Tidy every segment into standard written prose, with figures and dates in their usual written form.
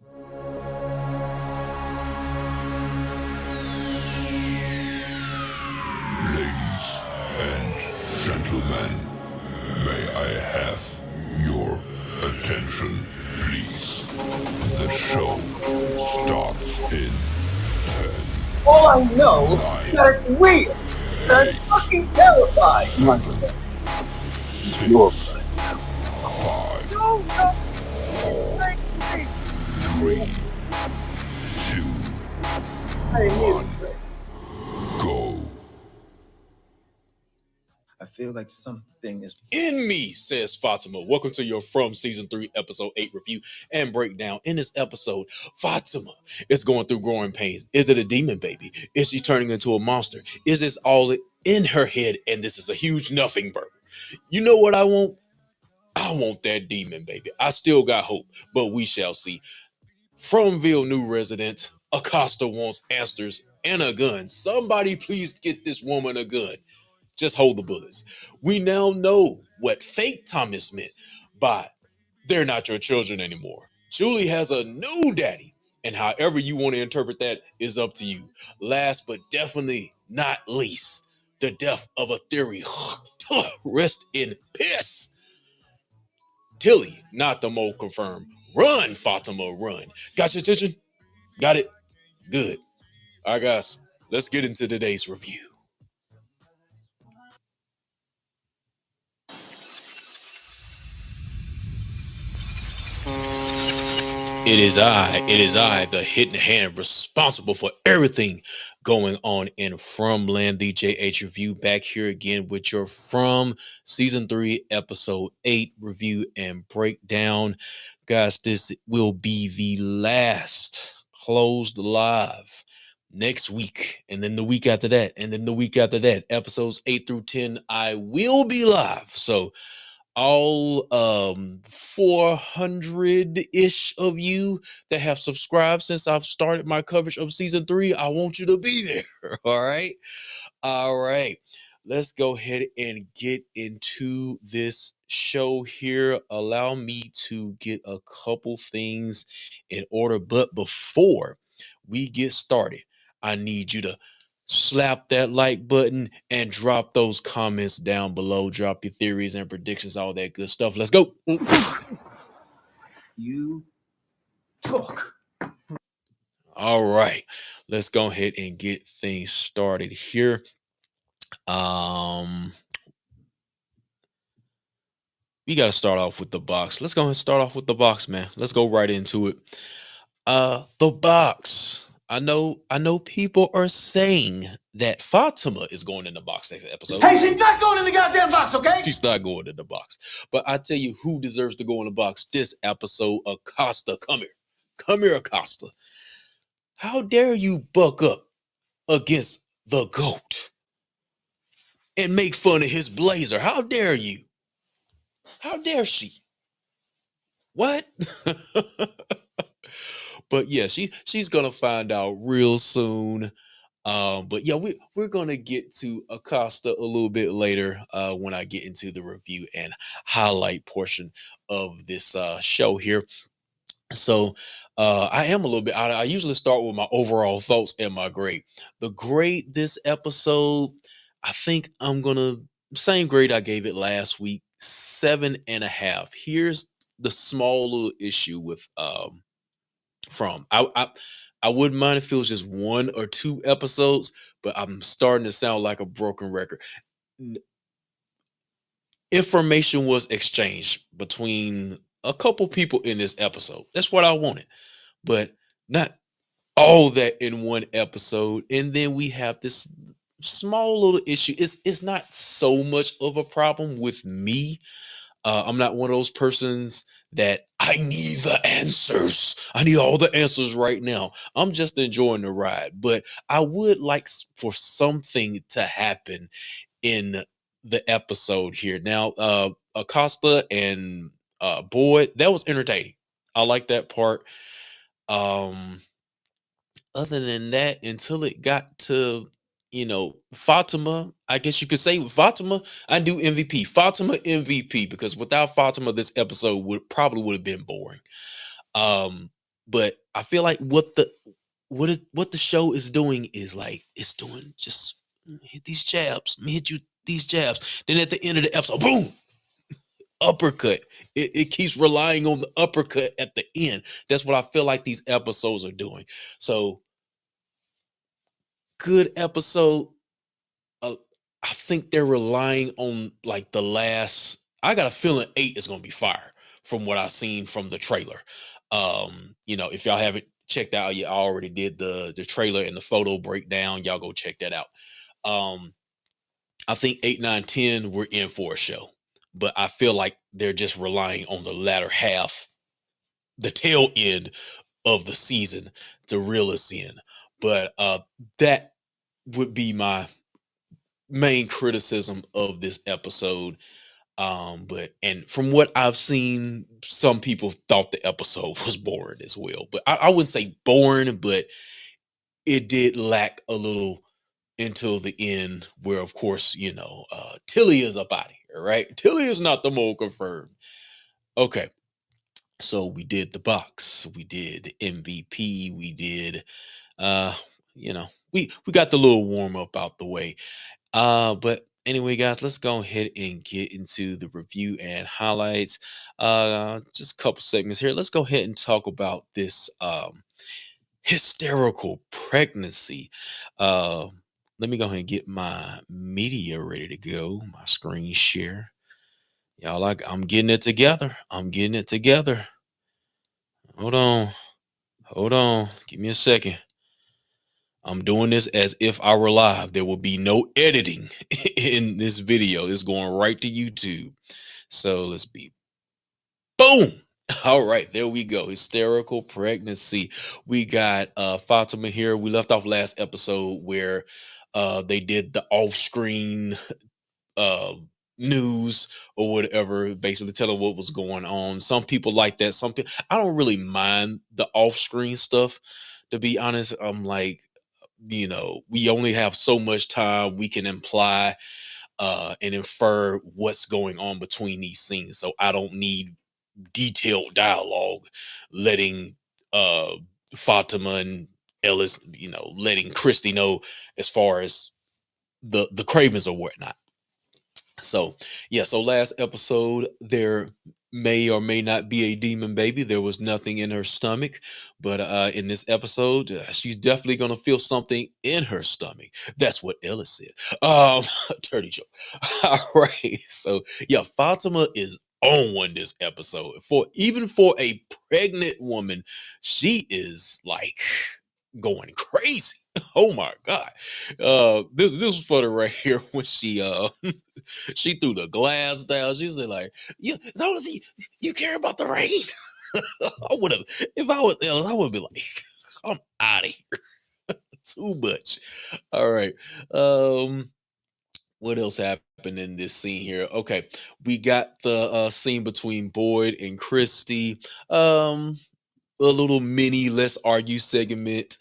Ladies and gentlemen, may I have your attention, please? The show starts in 10. All I know is that it's real. That it's fucking terrifying. 6, 5, 4, 3, 2, 1, go. I feel like something is in me, says Fatima. Welcome to your From Season 3, Episode 8 review and breakdown. In this episode, Fatima is going through growing pains. Is it a demon baby? Is she turning into a monster? Is this all in her head and this is a huge nothing burger? You know what I want? I want that demon baby. I still got hope, but we shall see. From Villeneuve resident, Acosta wants answers and a gun. Somebody please get this woman a gun. Just hold the bullets. We now know what fake Thomas meant by they're not your children anymore. Julie has a new daddy, and however you want to interpret that is up to you. Last but definitely not least, the death of a theory. Rest in piss. Tillie, not the mole confirmed. Run, Fatima, run. Got your attention? Got it? Good. All right, guys, let's get into today's review. It is I, the hidden hand responsible for everything going on in From Land, the JH review, back here again with your From Season 3, Episode 8 review and breakdown. Guys, this will be the last closed live next week, and then the week after that, and then the week after that. Episodes 8 through 10, I will be live. So all 400-ish of you that have subscribed since I've started my coverage of season 3, I want you to be there. All right. Let's go ahead and get into this show here. Allow me to get a couple things in order, but before we get started, I need you to slap that like button and drop those comments down below. Drop your theories and predictions, all that good stuff. Let's go. You talk. All right, let's go ahead and get things started here. We got to start off with the box. Let's go ahead and start off with the box, man. Let's go right into it. The box. I know people are saying that Fatima is going in the box next episode. Hey, she's not going in the goddamn box, okay? She's not going in the box. But I tell you who deserves to go in the box this episode. Acosta. Come here. Come here, Acosta. How dare you buck up against the GOAT and make fun of his blazer? How dare you? How dare she? What? But yeah, she's gonna find out real soon. But yeah, we're gonna get to Acosta a little bit later when I get into the review and highlight portion of this show here. So I am a little bit I usually start with my overall thoughts and my grade. The grade this episode, I think I'm gonna same grade I gave it last week, 7.5. Here's the small little issue with From. I wouldn't mind if it was just 1 or 2 episodes, but I'm starting to sound like a broken record. Information was exchanged between a couple people in this episode. That's what I wanted, but not all that in one episode. And then we have this small little issue. It's not so much of a problem with me. I'm not one of those persons that I need the answers. I need all the answers right now. I'm just enjoying the ride, but I would like for something to happen in the episode here. Now, Acosta and Boyd, that was entertaining. I like that part. Other than that, until it got to Fatima, I guess you could say Fatima, I do MVP. Fatima MVP, because without Fatima, this episode would have been boring. But I feel like what the show is doing is like it's doing just hit these jabs. Let me hit you these jabs. Then at the end of the episode, boom, uppercut. It keeps relying on the uppercut at the end. That's what I feel like these episodes are doing. So good episode. I think they're relying on like the last. I got a feeling 8 is gonna be fire from what I've seen from the trailer. If y'all haven't checked out, I already did the trailer and the photo breakdown. Y'all go check that out. I think 8, 9, 10, we're in for a show. But I feel like they're just relying on the latter half, the tail end of the season to reel us in. But that would be my main criticism of this episode. And from what I've seen, some people thought the episode was boring as well. But I wouldn't say boring, but it did lack a little until the end, where of course, Tillie is up out of here, right? Tillie is not the mole confirmed. Okay. So we did the box, we did the MVP, we did we got the little warm up out the way. But anyway, guys, let's go ahead and get into the review and highlights. Just a couple segments here. Let's go ahead and talk about this hysterical pregnancy. Let me go ahead and get my media ready to go, my screen share. Y'all, I'm getting it together. I'm getting it together. Hold on. Give me a second. I'm doing this as if I were live. There will be no editing in this video. It's going right to YouTube. So let's be boom. All right, there we go. Hysterical pregnancy. We got Fatima here. We left off last episode where they did the off-screen news or whatever, basically telling what was going on. Some people like that. Some people, I don't really mind the off-screen stuff, to be honest. I'm like, we only have so much time we can imply and infer what's going on between these scenes. So I don't need detailed dialogue letting Fatima and Ellis, letting Christy know as far as the cravings or whatnot. So last episode, there may or may not be a demon baby. There was nothing in her stomach, but in this episode, she's definitely gonna feel something in her stomach. That's what Ellis said. Dirty joke. All right, so Fatima is on one this episode. For a pregnant woman, she is like going crazy. Oh my god. This was funny right here when she she threw the glass down. She said like, you care about the rain? I would have, if I was Ellis, I would be like, I'm out of here. Too much. All right. What else happened in this scene here? Okay, we got the scene between Boyd and Christy. A little mini let's argue segment.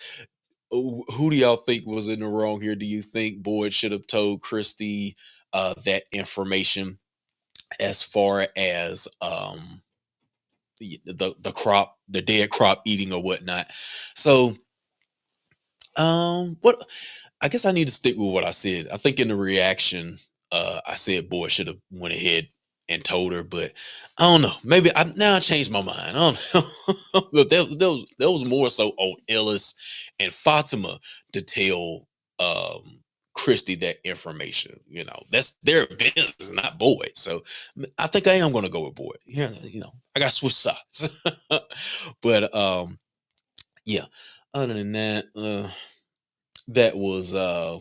Who do y'all think was in the wrong here? Do you think Boyd should have told Christy that information as far as the crop, the dead crop eating or whatnot? So what I guess I need to stick with what I said. I think in the reaction, I said Boyd should have went ahead and told her, but I don't know. Maybe I changed my mind. I don't know. But that was more so on Ellis and Fatima to tell Christy that information. That's their business, not Boyd. So I think I am gonna go with Boyd. Yeah, I got switch sides. But yeah. Other than that, that was a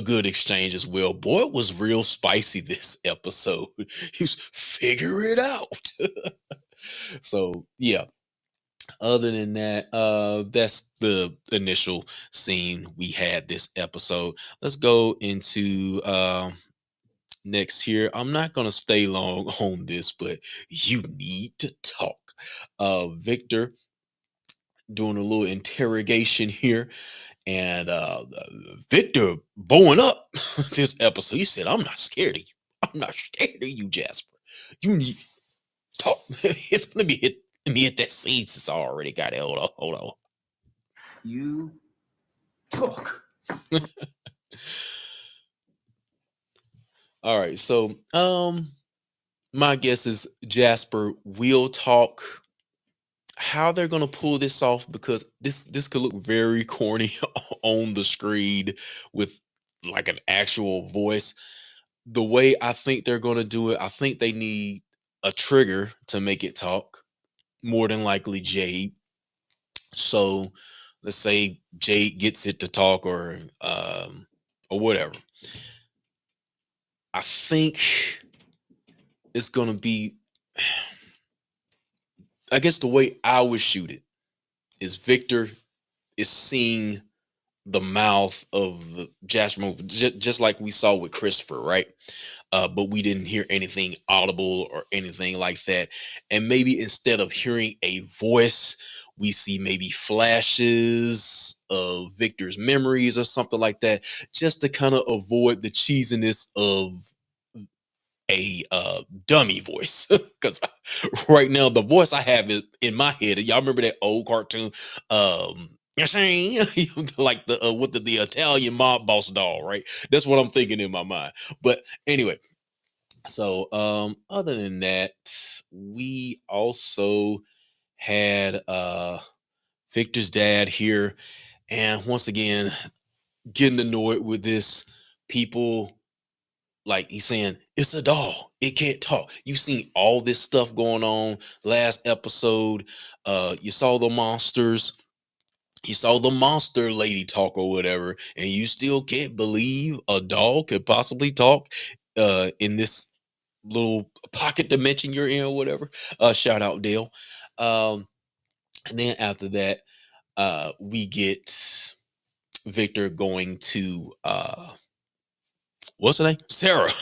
good exchange as well. Boyd was real spicy this episode. He's figure it out. So yeah. Other than that, that's the initial scene we had this episode. Let's go into next here. I'm not gonna stay long on this, but you need to talk. Victor doing a little interrogation here. And Victor bowing up this episode. He said, I'm not scared of you. I'm not scared of you, Jasper. You need talk. Let me hit Let me hit that seed since I already got it. Hold on. You talk. All right, so my guess is Jasper will talk. How they're gonna pull this off, because this could look very corny on the screen with like an actual voice. The way I think they're gonna do it, I think they need a trigger to make it talk. More than likely Jade. So let's say Jade gets it to talk, or whatever. I think it's gonna be, I guess the way I would shoot it is Victor is seeing the mouth of the Jasper move, just like we saw with Christopher, right? But we didn't hear anything audible or anything like that. And maybe instead of hearing a voice, we see maybe flashes of Victor's memories or something like that, just to kind of avoid the cheesiness of a dummy voice. Because right now the voice I have is in my head. Y'all remember that old cartoon, you're saying like the with the Italian mob boss doll, right? That's what I'm thinking in my mind. But anyway, so other than that, we also had Victor's dad here, and once again getting annoyed with this. People, like, he's saying it's a doll, it can't talk. You've seen all this stuff going on last episode. You saw the monsters, you saw the monster lady talk or whatever, and you still can't believe a doll could possibly talk in this little pocket dimension you're in or whatever. Shout out Dale. And then after that, we get Victor going to what's her name? Sarah.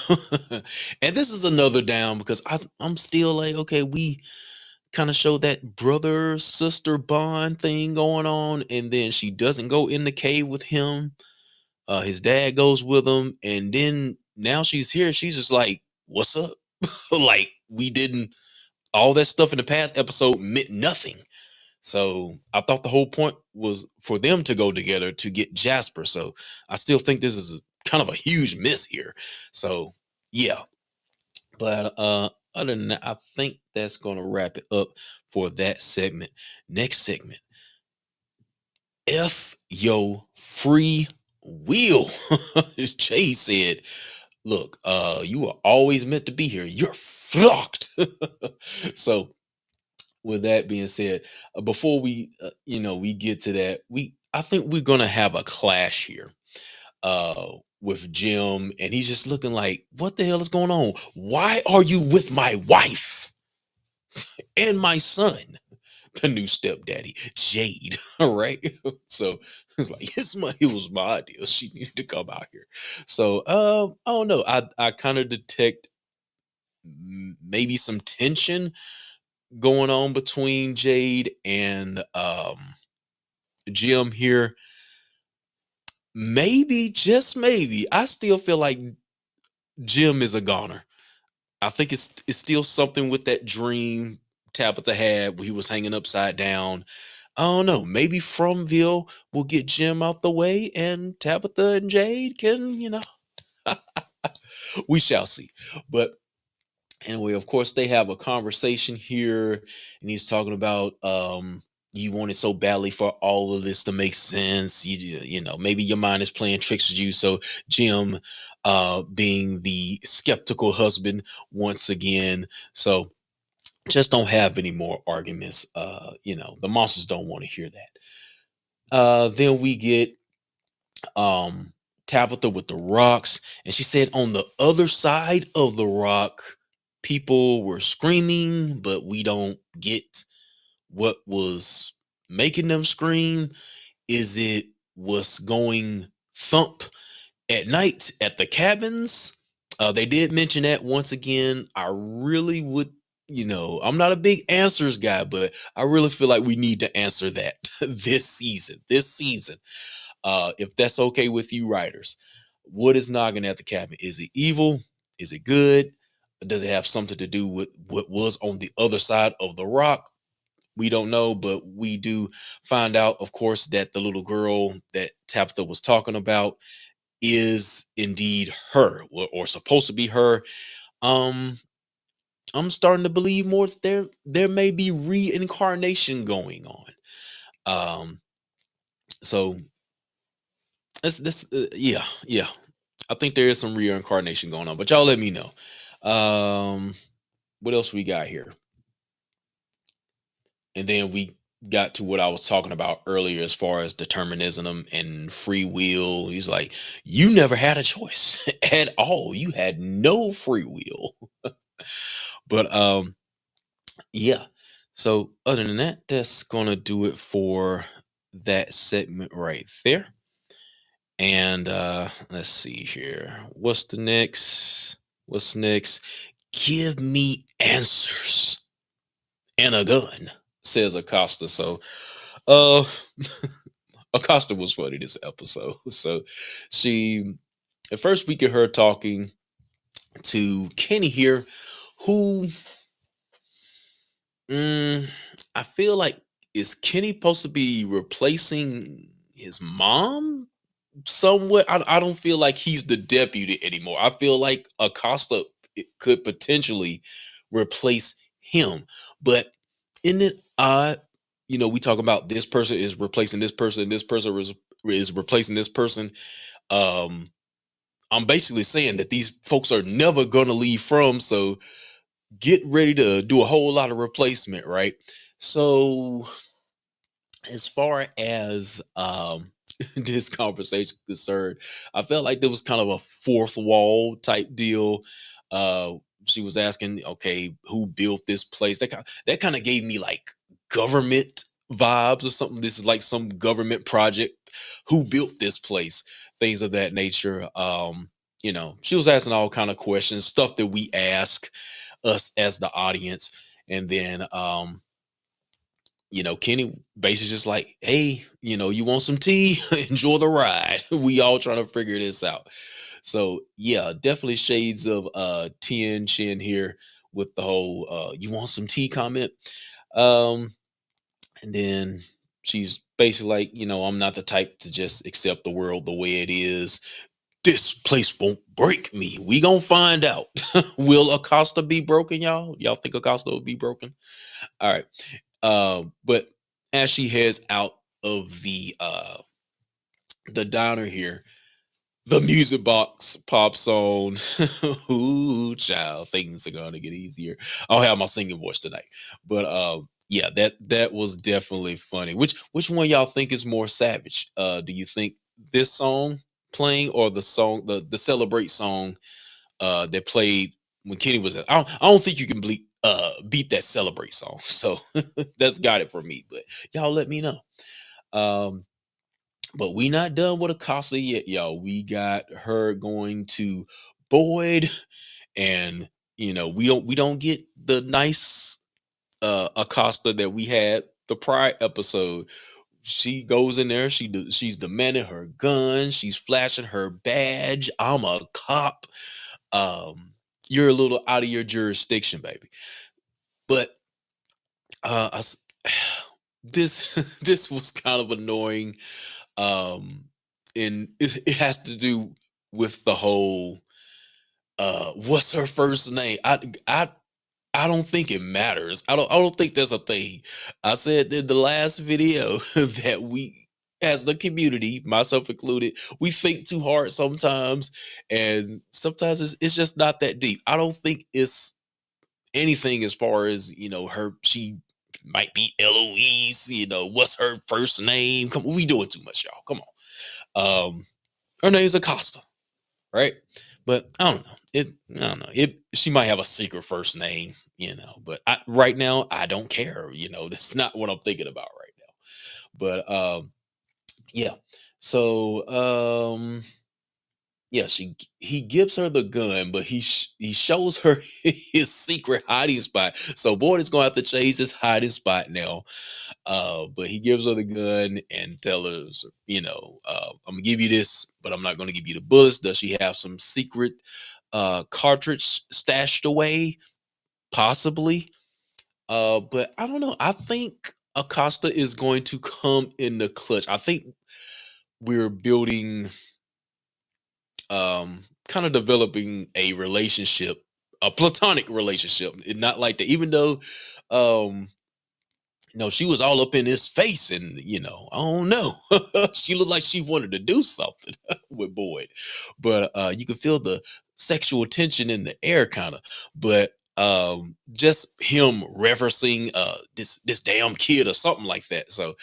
And this is another down because I'm still like, okay, we kind of show that brother sister bond thing going on, and then she doesn't go in the cave with him. His dad goes with him, and then now she's here. She's just like, what's up? Like, we didn't, all that stuff in the past episode meant nothing. So I thought the whole point was for them to go together to get Jasper. So I still think this is kind of a huge miss here. So yeah. But other than that, I think that's gonna wrap it up for that segment. Next segment. F yo free will. Jay said, look, you were always meant to be here. You're flocked. So with that being said, before we we get to that, I think we're gonna have a clash here with Jim, and he's just looking like, what the hell is going on? Why are you with my wife and my son, the new stepdaddy Jade? All right. So it's like, it was my idea, she needed to come out here. So I don't know, I kind of detect maybe some tension going on between Jade and Jim here. Maybe, just maybe, I still feel like Jim is a goner. I think it's still something with that dream Tabitha had where he was hanging upside down. I don't know. Maybe Fromville will get Jim out the way, and Tabitha and Jade can, we shall see. But anyway, of course, they have a conversation here, and he's talking about you wanted so badly for all of this to make sense. Maybe your mind is playing tricks with you. So Jim, being the skeptical husband once again, so just don't have any more arguments. The monsters don't want to hear that. Then we get Tabitha with the rocks, and she said on the other side of the rock, people were screaming, but we don't get what was making them scream. Is it what's going thump at night at the cabins? They did mention that once again. I really would, I'm not a big answers guy, but I really feel like we need to answer that this season. If that's okay with you writers. What is noggin at the cabin? Is it evil? Is it good? Does it have something to do with what was on the other side of the rock? we don't know, but we do find out, of course, that the little girl that Tabitha was talking about is indeed her, or supposed to be her. Um, I'm starting to believe more that there may be reincarnation going on. Um, so yeah, yeah. I think there is some reincarnation going on, but y'all let me know. What else we got here? And then we got to what I was talking about earlier as far as determinism and free will. He's like, you never had a choice at all. You had no free will. But yeah. So other than that, that's gonna do it for that segment right there. And let's see here. What's the next? What's next? Give me answers and a gun, says Acosta. So uh Acosta was funny this episode. So she at first we get her talking to Kenny here, who I feel like, is Kenny supposed to be replacing his mom somewhat? I don't feel like he's the deputy anymore. I feel like Acosta could potentially replace him. But isn't it odd? You know, we talk about this person is replacing this person, and this person is replacing this person. Um, I'm basically saying that these folks are never gonna leave from, so get ready to do a whole lot of replacement, right? So as far as this conversation concerned, I felt like there was kind of a fourth wall type deal. Uh she was asking, okay, who built this place? That kind of gave me like government vibes or something. This is like some government project. Who built this place? Things of that nature. You know, she was asking all kind of questions, stuff that we ask us as the audience. And then you know, Kenny basically just like, hey, you know, you want some tea? Enjoy the ride. We all trying to figure this out. So yeah, definitely shades of Tien Chin here with the whole you want some tea comment. Um, and then she's basically like, you know, I'm not the type to just accept the world the way it is. This place won't break me. We gonna find out. Will Acosta be broken, y'all? Y'all think Acosta will be broken? All right. But as she heads out of the diner here, the music box pops on. Ooh, child, things are gonna get easier. I'll have my singing voice tonight. But yeah, that was definitely funny. Which one y'all think is more savage? Do you think this song playing, or the song, the celebrate song that played when Kenny was at? I don't think you can beat that celebrate song. So that's got it for me. But y'all let me know. Um, but we not done with Acosta yet, y'all. We got her going to Boyd, and you know, we don't get the nice Acosta that we had the prior episode. She goes in there, she's demanding her gun, she's flashing her badge. I'm a cop. Um, you're a little out of your jurisdiction, baby. But uh I s- this this was kind of annoying. Um, and it has to do with the whole what's her first name? I don't think it matters. I don't think there's a thing. I said in the last video that we, as the community, myself included, we think too hard sometimes, and sometimes it's just not that deep. I don't think it's anything as far as, you know, her, she might be Eloise, you know, what's her first name? Come on, we doing too much, y'all. Come on. Her name's Acosta, right? But I don't know. I don't know. She might have a secret first name, you know, but right now I don't care. You know, that's not what I'm thinking about right now. But yeah. So yeah, he gives her the gun, but he shows her his secret hiding spot. So Boyd is gonna have to change his hiding spot now. But he gives her the gun and tells her, you know, I'm gonna give you this, but I'm not gonna give you the bullets. Does she have some secret cartridge stashed away? Possibly. But I don't know. I think Acosta is going to come in the clutch. I think we're building, kind of developing a relationship, a platonic relationship. Not like that, even though, um, she was all up in his face, and I don't know. She looked like she wanted to do something with Boyd, but you could feel the sexual tension in the air, kind of. But just him referencing this damn kid or something like that. So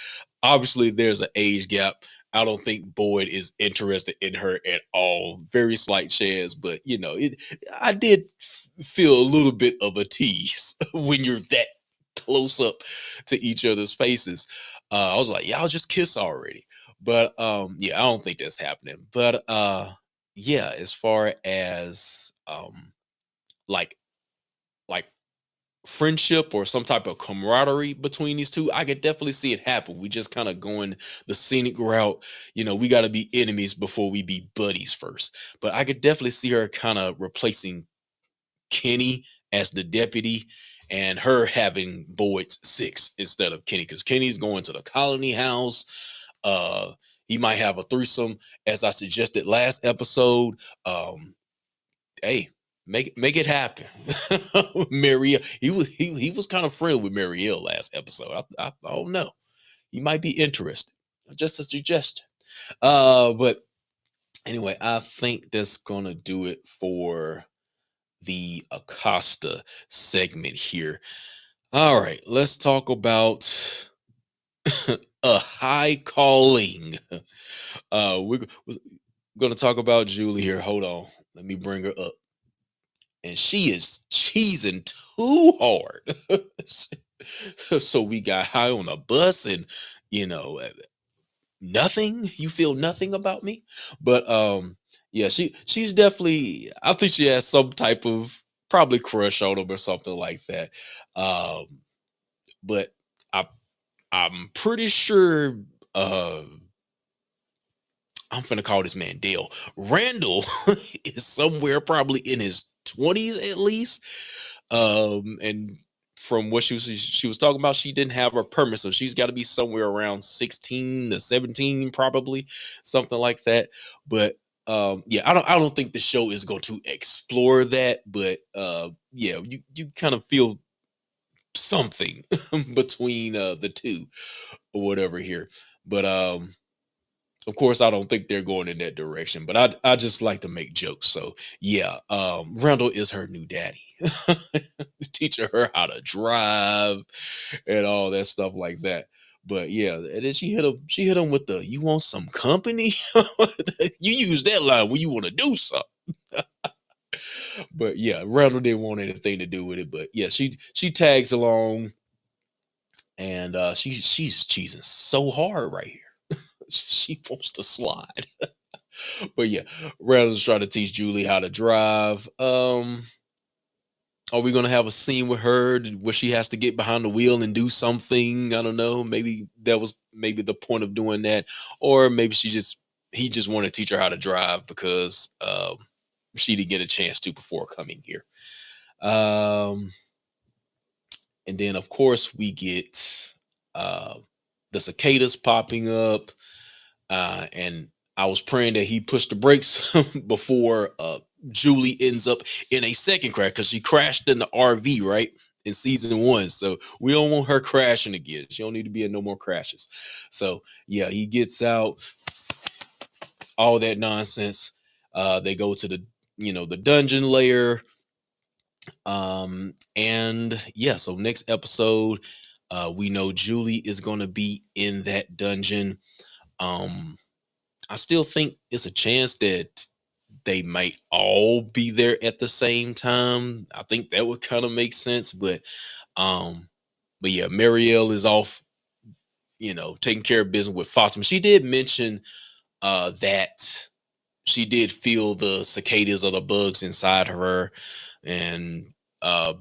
obviously there's an age gap. I don't think Boyd is interested in her at all. Very slight chance, but I did feel a little bit of a tease when you're that close up to each other's faces. I was like, y'all just kiss already. But yeah, I don't think that's happening. But yeah, as far as like like friendship or some type of camaraderie between these two, I could definitely see it happen. We just kind of going the scenic route. We got to be enemies before we be buddies first. But I could definitely see her kind of replacing Kenny as the deputy, and her having Boyd's six instead of Kenny, because Kenny's going to the colony house. Uh, he might have a threesome, as I suggested last episode. Hey, make it happen. Marielle, he was kind of friendly with Marielle last episode. I don't know. He might be interested. Just a suggestion. But anyway, I think that's gonna do it for the Acosta segment here. All right, let's talk about a high calling. We're going to talk about Julie here. Hold on. Let me bring her up. And she is cheesing too hard. So we got high on a bus, and nothing. You feel nothing about me. But yeah, she's definitely, I think she has some type of probably crush on him or something like that. Um but I I'm pretty sure, uh I'm gonna call this man Dale. Randall is somewhere probably in his 20s at least. And from what she was talking about, she didn't have her permit, so she's got to be somewhere around 16 to 17, probably something like that. But yeah, I don't think the show is going to explore that, but yeah, you kind of feel something between the two or whatever here. But of course, I don't think they're going in that direction, but I just like to make jokes. So yeah, Randall is her new daddy, teaching her how to drive and all that stuff like that. But yeah, and then she hit him with the, "You want some company?" You use that line when you want to do something. But yeah, Randall didn't want anything to do with it. But yeah, she tags along, and she's cheesing so hard right here. She wants to slide. But yeah, Randall's trying to teach Julie how to drive. Are we gonna have a scene with her where she has to get behind the wheel and do something? I don't know. Maybe that was maybe the point of doing that, or maybe he just wanted to teach her how to drive because she didn't get a chance to before coming here. Um, and then of course we get uh the cicadas popping up, and I was praying that he pushed the brakes before Julie ends up in a second crash, because she crashed in the RV, right? In season one. So we don't want her crashing again. She don't need to be in no more crashes. So yeah, he gets out, all that nonsense. They go to the dungeon layer. And yeah, so next episode, we know Julie is gonna be in that dungeon. Um, I still think it's a chance that they might all be there at the same time. I think that would kind of make sense, um, but yeah, Marielle is off, taking care of business with Fatima. She did mention that she did feel the cicadas or the bugs inside her, and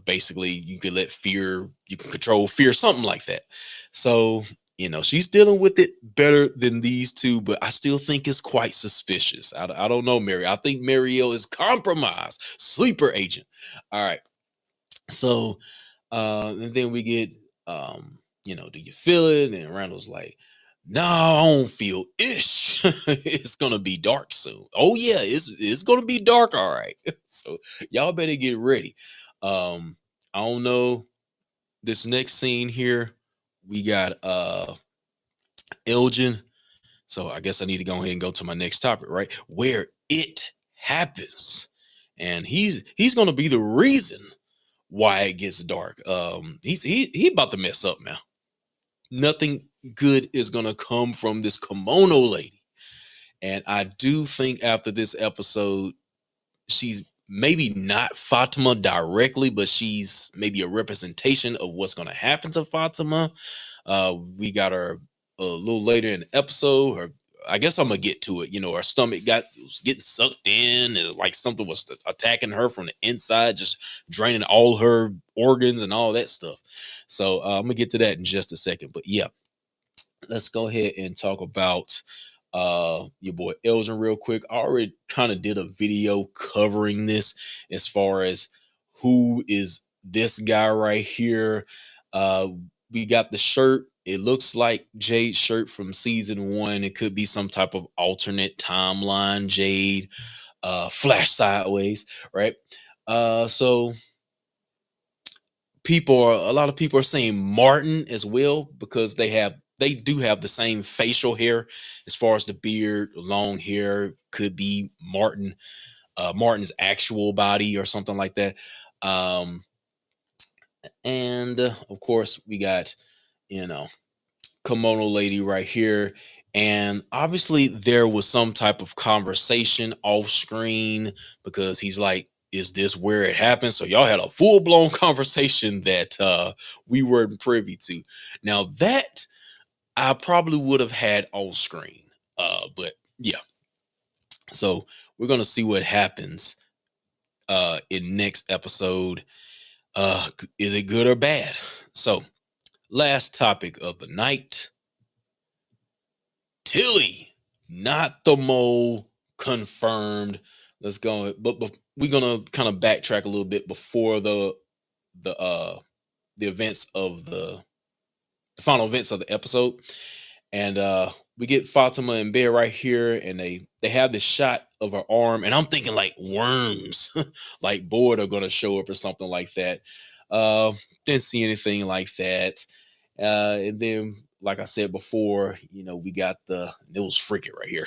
basically you can control fear, something like that. So she's dealing with it better than these two, but I still think it's quite suspicious. I don't know, Mary. I think Marielle is compromised, sleeper agent. All right. So And then we get, do you feel it? And Randall's like, no, I don't feel ish. It's gonna be dark soon. Oh yeah, it's gonna be dark, all right. So y'all better get ready. I don't know. This next scene here, we got Elgin. So I guess I need to go ahead and go to my next topic, right? Where it happens. And he's gonna be the reason why it gets dark. He about to mess up now. Nothing good is gonna come from this kimono lady. And I do think after this episode, she's maybe not Fatima directly, but she's maybe a representation of what's gonna happen to Fatima. We got her a little later in the episode. Her, I guess I'm gonna get to it. Her stomach was getting sucked in, and like something was attacking her from the inside, just draining all her organs and all that stuff. So I'm gonna get to that in just a second. But yeah, let's go ahead and talk about your boy Elgin real quick. I already kind of did a video covering this as far as who is this guy right here. We got the shirt. It looks like Jade's shirt from season 1. It could be some type of alternate timeline Jade, flash sideways, right? So a lot of people are saying Martin as well, because they do have the same facial hair as far as the beard, long hair. Could be Martin's actual body or something like that. And of course we got, kimono lady right here. And obviously there was some type of conversation off screen, because he's like, is this where it happened? So y'all had a full-blown conversation that we weren't privy to. Now that I probably would have had on screen. But yeah. So we're gonna see what happens in next episode. Is it good or bad? So last topic of the night. Tillie, not the mole, confirmed. Let's go. But we're gonna kind of backtrack a little bit before the events of the final events of the episode. And we get Fatima in bed right here, and they have this shot of her arm, and I'm thinking like worms, like Boyd are gonna show up or something like that. Didn't see anything like that. And then, like I said before, we got it was freaking right here.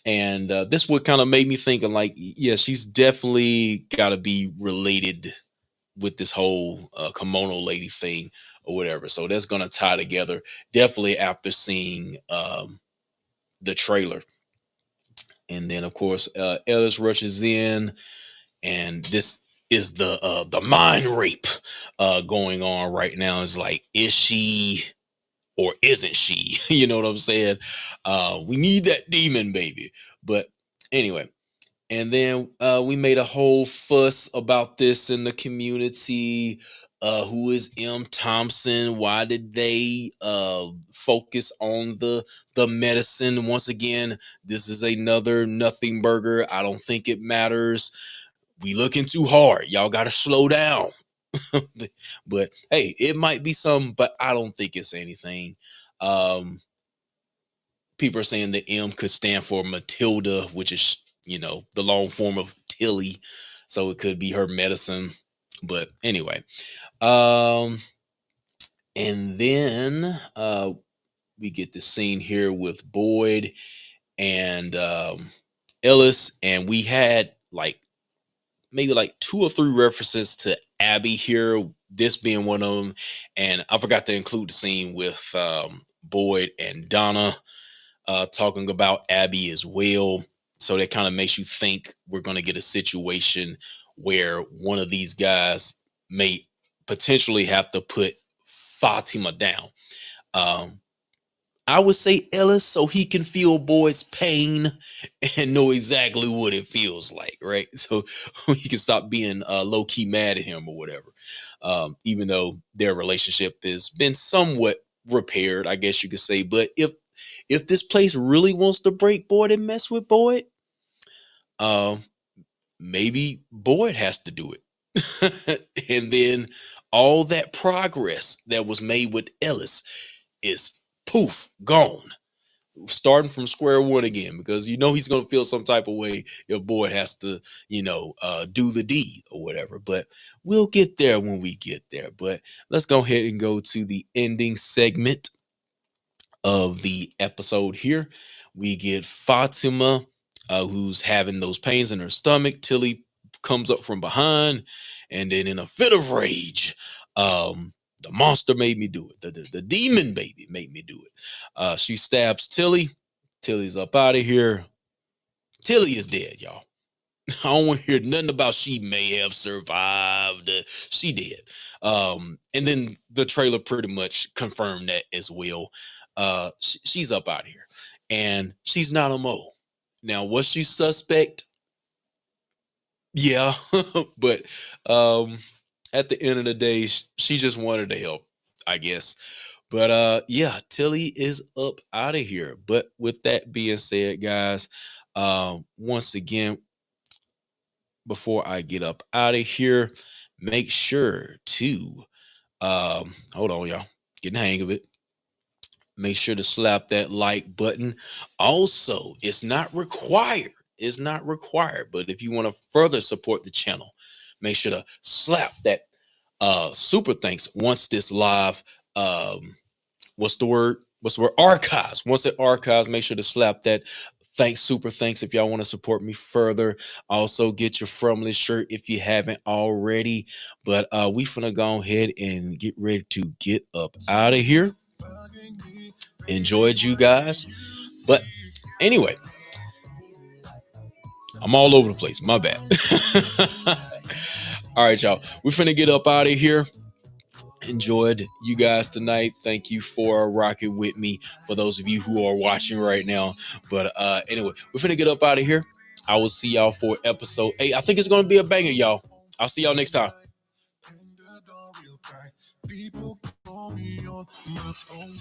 And this would kind of made me thinking like, yeah, she's definitely got to be related with this whole kimono lady thing or whatever. So that's going to tie together definitely after seeing the trailer. And then of course Ellis rushes in, and this is the mind rape going on right now. It's like, is she or isn't she? You know what I'm saying? We need that demon baby. But anyway, and then we made a whole fuss about this in the community. Who is M. Thompson? Why did they focus on the medicine? Once again, this is another nothing burger. I don't think it matters. We looking too hard. Y'all got to slow down. But hey, it might be some, but I don't think it's anything. People are saying the M could stand for Matilda, which is, the long form of Tillie. So it could be her medicine. But anyway, and then we get the scene here with Boyd and Ellis, and we had maybe 2 or 3 references to Abby here, this being one of them. And I forgot to include the scene with Boyd and Donna talking about Abby as well. So that kind of makes you think we're going to get a situation where one of these guys may potentially have to put Fatima down. I would say Ellis, so he can feel Boyd's pain and know exactly what it feels like, right? So he can stop being low-key mad at him or whatever. Even though their relationship has been somewhat repaired, I guess you could say. But if this place really wants to break Boyd and mess with Boyd, maybe Boyd has to do it. And then all that progress that was made with Ellis is poof, gone. Starting from square one again, because he's going to feel some type of way if Boyd has to, do the deed or whatever. But we'll get there when we get there. But let's go ahead and go to the ending segment of the episode here. We get Fatima, who's having those pains in her stomach. Tillie comes up from behind, and then in a fit of rage, the monster made me do it. The demon baby made me do it. She stabs Tillie. Tillie's up out of here. Tillie is dead, y'all. I don't want to hear nothing about she may have survived. She did. And then the trailer pretty much confirmed that as well. She's up out of here. And she's not a mole. Now, was she suspect? Yeah. But at the end of the day, she just wanted to help, I guess. But yeah, Tillie is up out of here. But with that being said, guys, once again, before I get up out of here, make sure to hold on, y'all, getting the hang of it. Make sure to slap that like button. Also, it's not required. It's not required, but if you want to further support the channel, make sure to slap that super thanks once this live what's the word archives. Once it archives, make sure to slap that super thanks if y'all want to support me further. Also, get your Fromless shirt if you haven't already. But we finna go ahead and get ready to get up out of here. Enjoyed you guys, but anyway, I'm all over the place, my bad. All right, y'all, we finna get up out of here. Enjoyed you guys tonight. Thank you for rocking with me, for those of you who are watching right now. But anyway, we're finna get up out of here. I will see y'all for episode 8. I think it's gonna be a banger, y'all. I'll see y'all next time. People call me on my phone.